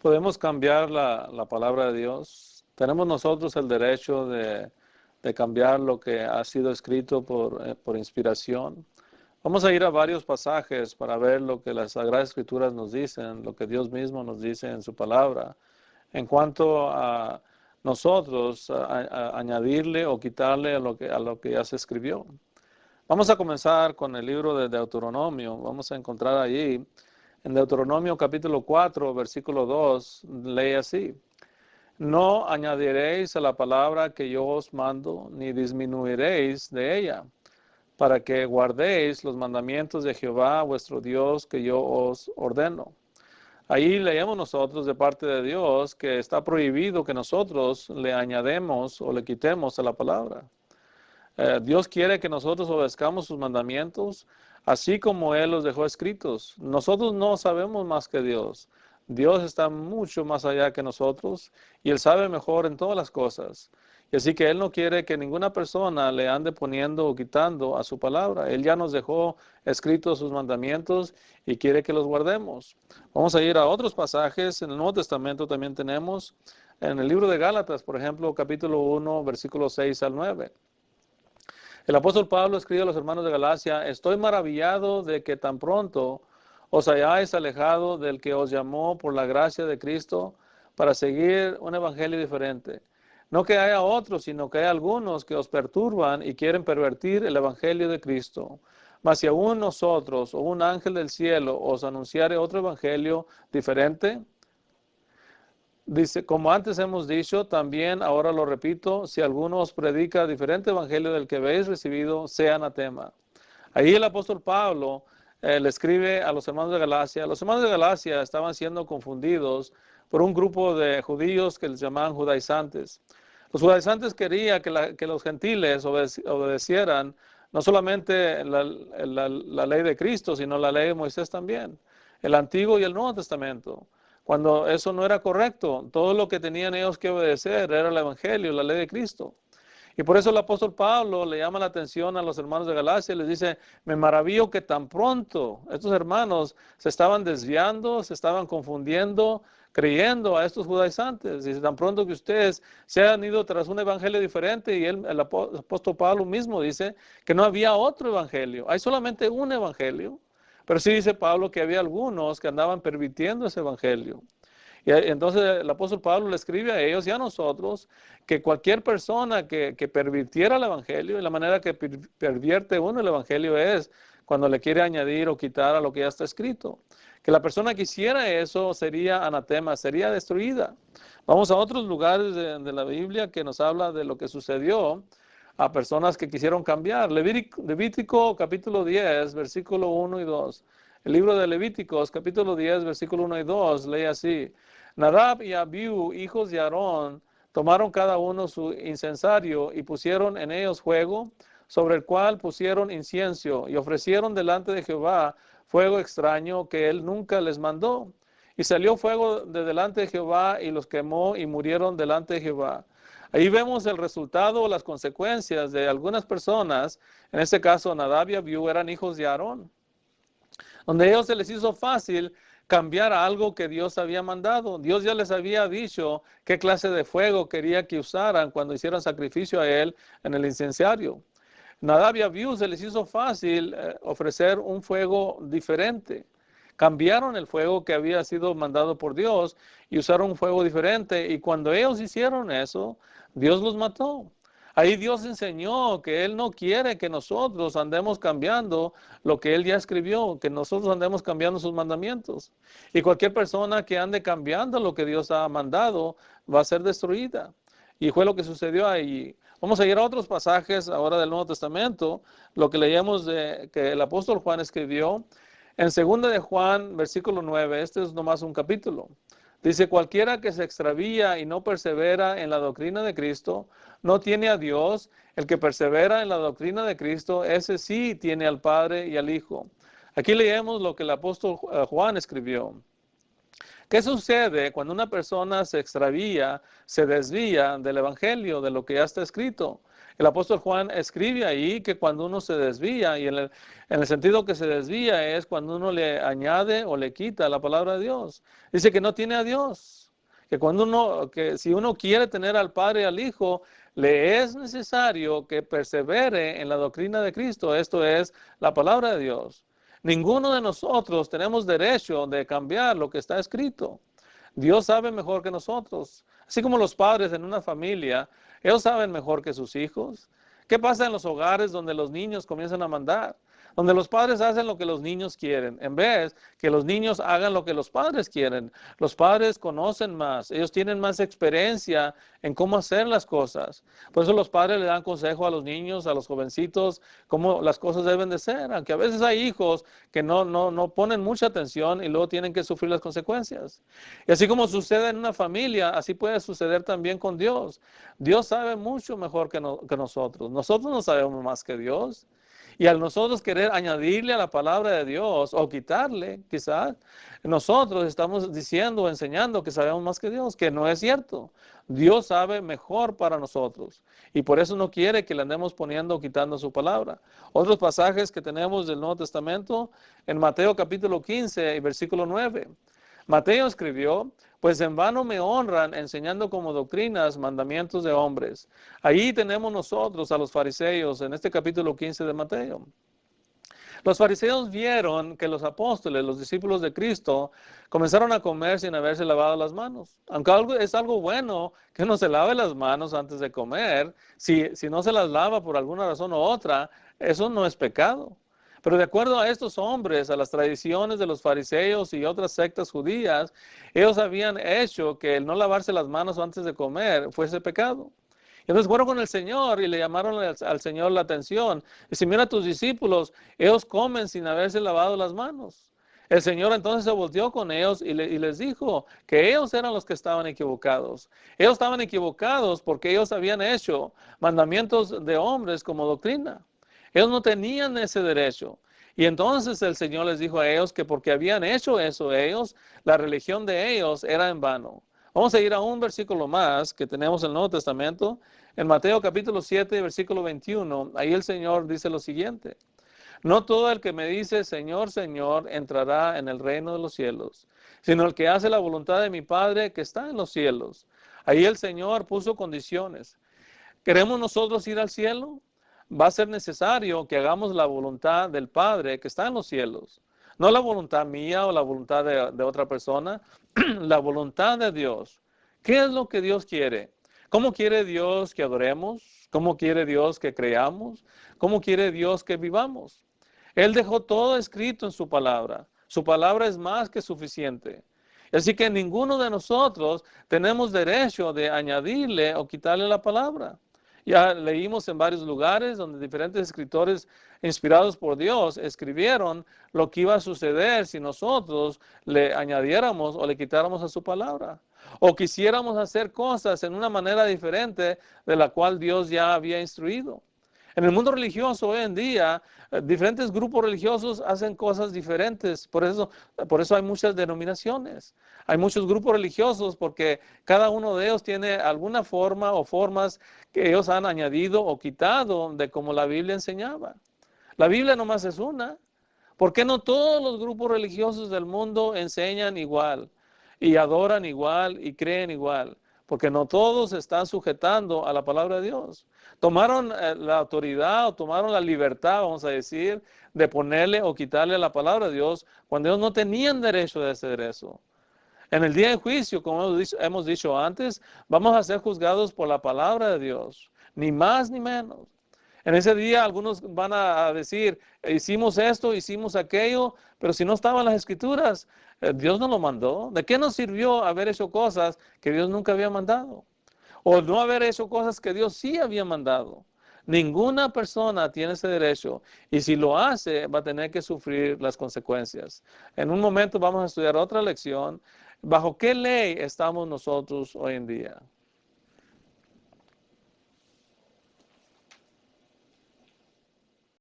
Podemos cambiar la palabra de Dios. Tenemos nosotros el derecho de cambiar lo que ha sido escrito por inspiración. Vamos a ir a varios pasajes para ver lo que las Sagradas Escrituras nos dicen, lo que Dios mismo nos dice en su palabra, en cuanto a nosotros a añadirle o quitarle a lo que ya se escribió. Vamos a comenzar con el libro de Deuteronomio. Vamos a encontrar allí, en Deuteronomio capítulo 4, versículo 2, lee así: No añadiréis a la palabra que yo os mando, ni disminuiréis de ella, para que guardéis los mandamientos de Jehová vuestro Dios que yo os ordeno. Ahí leemos nosotros de parte de Dios que está prohibido que nosotros le añadamos o le quitemos a la palabra. Dios quiere que nosotros obedezcamos sus mandamientos, así como Él los dejó escritos. Nosotros no sabemos más que Dios. Dios está mucho más allá que nosotros y Él sabe mejor en todas las cosas. Y así que Él no quiere que ninguna persona le ande poniendo o quitando a su palabra. Él ya nos dejó escritos sus mandamientos y quiere que los guardemos. Vamos a ir a otros pasajes. En el Nuevo Testamento también tenemos, en el libro de Gálatas, por ejemplo, capítulo 1, versículos 6 al 9. El apóstol Pablo escribe a los hermanos de Galacia: Estoy maravillado de que tan pronto os hayáis alejado del que os llamó por la gracia de Cristo para seguir un evangelio diferente. No que haya otros, sino que hay algunos que os perturban y quieren pervertir el evangelio de Cristo. Mas si aún nosotros o un ángel del cielo os anunciare otro evangelio diferente, dice, como antes hemos dicho, también ahora lo repito, si alguno os predica diferente evangelio del que habéis recibido, sea anatema. Ahí el apóstol Pablo le escribe a los hermanos de Galacia. Los hermanos de Galacia estaban siendo confundidos por un grupo de judíos que les llamaban judaizantes. Los judaizantes querían que los gentiles obedecieran no solamente la ley de Cristo, sino la ley de Moisés también, el Antiguo y el Nuevo Testamento. Cuando eso no era correcto, todo lo que tenían ellos que obedecer era el Evangelio, la ley de Cristo. Y por eso el apóstol Pablo le llama la atención a los hermanos de Galacia y les dice: me maravillo que tan pronto estos hermanos se estaban desviando, se estaban confundiendo, creyendo a estos judaizantes. Dice: tan pronto que ustedes se han ido tras un evangelio diferente. Y el apóstol Pablo mismo dice que no había otro evangelio, hay solamente un evangelio. Pero sí dice Pablo que había algunos que andaban pervirtiendo ese evangelio. Y entonces el apóstol Pablo le escribe a ellos y a nosotros que cualquier persona que pervirtiera el evangelio, y la manera que pervierte uno el evangelio es cuando le quiere añadir o quitar a lo que ya está escrito. Que la persona que hiciera eso sería anatema, sería destruida. Vamos a otros lugares de la Biblia que nos habla de lo que sucedió a personas que quisieron cambiar. Levítico capítulo 10, versículo 1 y 2. El libro de Levíticos capítulo 10, versículo 1 y 2 lee así: Nadab y Abiú, hijos de Aarón, tomaron cada uno su incensario y pusieron en ellos fuego, sobre el cual pusieron incienso, y ofrecieron delante de Jehová fuego extraño que él nunca les mandó. Y salió fuego de delante de Jehová y los quemó y murieron delante de Jehová. Ahí vemos el resultado o las consecuencias de algunas personas. En este caso, Nadab y Abiú eran hijos de Aarón, donde a ellos se les hizo fácil cambiar algo que Dios había mandado. Dios ya les había dicho qué clase de fuego quería que usaran cuando hicieran sacrificio a Él en el incensario. Nadab y Abiú se les hizo fácil ofrecer un fuego diferente. Cambiaron el fuego que había sido mandado por Dios y usaron un fuego diferente. Y cuando ellos hicieron eso, Dios los mató. Ahí Dios enseñó que Él no quiere que nosotros andemos cambiando lo que Él ya escribió, que nosotros andemos cambiando sus mandamientos. Y cualquier persona que ande cambiando lo que Dios ha mandado va a ser destruida. Y fue lo que sucedió ahí. Vamos a ir a otros pasajes ahora del Nuevo Testamento, lo que leíamos que el apóstol Juan escribió. En 2 de Juan, versículo 9, este es nomás un capítulo. Dice: cualquiera que se extravía y no persevera en la doctrina de Cristo, no tiene a Dios. El que persevera en la doctrina de Cristo, ese sí tiene al Padre y al Hijo. Aquí leemos lo que el apóstol Juan escribió. ¿Qué sucede cuando una persona se extravía, se desvía del evangelio, de lo que ya está escrito? El apóstol Juan escribe ahí que cuando uno se desvía, y en el sentido que se desvía es cuando uno le añade o le quita la palabra de Dios. Dice que no tiene a Dios. Que si uno quiere tener al Padre y al Hijo, le es necesario que persevere en la doctrina de Cristo. Esto es la palabra de Dios. Ninguno de nosotros tenemos derecho de cambiar lo que está escrito. Dios sabe mejor que nosotros. Así como los padres en una familia, ellos saben mejor que sus hijos. ¿Qué pasa en los hogares donde los niños comienzan a mandar? Donde los padres hacen lo que los niños quieren, en vez que los niños hagan lo que los padres quieren. Los padres conocen más, ellos tienen más experiencia en cómo hacer las cosas. Por eso los padres le dan consejo a los niños, a los jovencitos, cómo las cosas deben de ser. Aunque a veces hay hijos que no ponen mucha atención y luego tienen que sufrir las consecuencias. Y así como sucede en una familia, así puede suceder también con Dios. Dios sabe mucho mejor que nosotros. Nosotros no sabemos más que Dios. Y al nosotros querer añadirle a la palabra de Dios o quitarle, quizás, nosotros estamos diciendo o enseñando que sabemos más que Dios, que no es cierto. Dios sabe mejor para nosotros y por eso no quiere que le andemos poniendo o quitando su palabra. Otros pasajes que tenemos del Nuevo Testamento, en Mateo capítulo 15 y versículo 9. Mateo escribió, pues en vano me honran enseñando como doctrinas mandamientos de hombres. Ahí tenemos nosotros a los fariseos en este capítulo 15 de Mateo. Los fariseos vieron que los apóstoles, los discípulos de Cristo, comenzaron a comer sin haberse lavado las manos. Aunque es algo bueno que uno se lave las manos antes de comer, si no se las lava por alguna razón u otra, eso no es pecado. Pero de acuerdo a estos hombres, a las tradiciones de los fariseos y otras sectas judías, ellos habían hecho que el no lavarse las manos antes de comer fuese pecado. Entonces fueron con el Señor y le llamaron al Señor la atención. Y si mira a tus discípulos, ellos comen sin haberse lavado las manos. El Señor entonces se volteó con ellos y les dijo que ellos eran los que estaban equivocados. Ellos estaban equivocados porque ellos habían hecho mandamientos de hombres como doctrina. Ellos no tenían ese derecho. Y entonces el Señor les dijo a ellos que porque habían hecho eso ellos, la religión de ellos era en vano. Vamos a ir a un versículo más que tenemos en el Nuevo Testamento. En Mateo capítulo 7, versículo 21, ahí el Señor dice lo siguiente. No todo el que me dice, Señor, Señor, entrará en el reino de los cielos, sino el que hace la voluntad de mi Padre que está en los cielos. Ahí el Señor puso condiciones. ¿Queremos nosotros ir al cielo? Va a ser necesario que hagamos la voluntad del Padre que está en los cielos. No la voluntad mía o la voluntad de otra persona, la voluntad de Dios. ¿Qué es lo que Dios quiere? ¿Cómo quiere Dios que adoremos? ¿Cómo quiere Dios que creamos? ¿Cómo quiere Dios que vivamos? Él dejó todo escrito en su palabra. Su palabra es más que suficiente. Así que ninguno de nosotros tenemos derecho de añadirle o quitarle la palabra. Ya leímos en varios lugares donde diferentes escritores inspirados por Dios escribieron lo que iba a suceder si nosotros le añadiéramos o le quitáramos a su palabra. O quisiéramos hacer cosas en una manera diferente de la cual Dios ya había instruido. En el mundo religioso hoy en día, diferentes grupos religiosos hacen cosas diferentes. Por eso hay muchas denominaciones. Hay muchos grupos religiosos porque cada uno de ellos tiene alguna forma o formas que ellos han añadido o quitado de como la Biblia enseñaba. La Biblia nomás es una. ¿Por qué no todos los grupos religiosos del mundo enseñan igual y adoran igual y creen igual? Porque no todos están sujetando a la palabra de Dios. Tomaron la autoridad o tomaron la libertad, vamos a decir, de ponerle o quitarle la palabra de Dios cuando ellos no tenían derecho de hacer eso. En el día de juicio, como hemos dicho antes, vamos a ser juzgados por la palabra de Dios, ni más ni menos. En ese día algunos van a decir, hicimos esto, hicimos aquello, pero si no estaban las escrituras, Dios no lo mandó. ¿De qué nos sirvió haber hecho cosas que Dios nunca había mandado? O no haber hecho cosas que Dios sí había mandado. Ninguna persona tiene ese derecho y si lo hace va a tener que sufrir las consecuencias. En un momento vamos a estudiar otra lección. ¿Bajo qué ley estamos nosotros hoy en día?